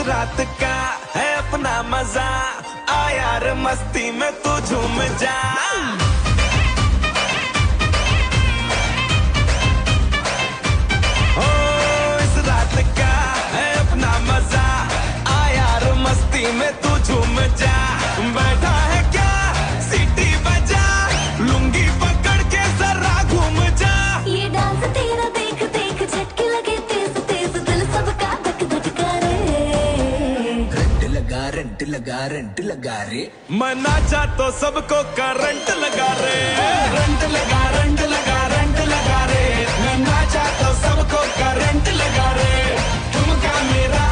रात का है अपना मजा, आ यार मस्ती में तू झूम जा। ओ इस रात का है अपना मजा, आ यार मस्ती में तू झूम जा। बैठा है क्या सीटी बजा, लुंगी पकड़ के जरा घूम जा। ये डांस तेरा देख देख झटके लगे तेज तेज, दिल सबका धक धक करे। रंट लगा रे। मैं नाचा तो सबको करंट लगा रे। रंट लगा रंट लगा रंट लगा रे। मैं नाचा तो सबको करंट लगा रे। ठुमका मेरा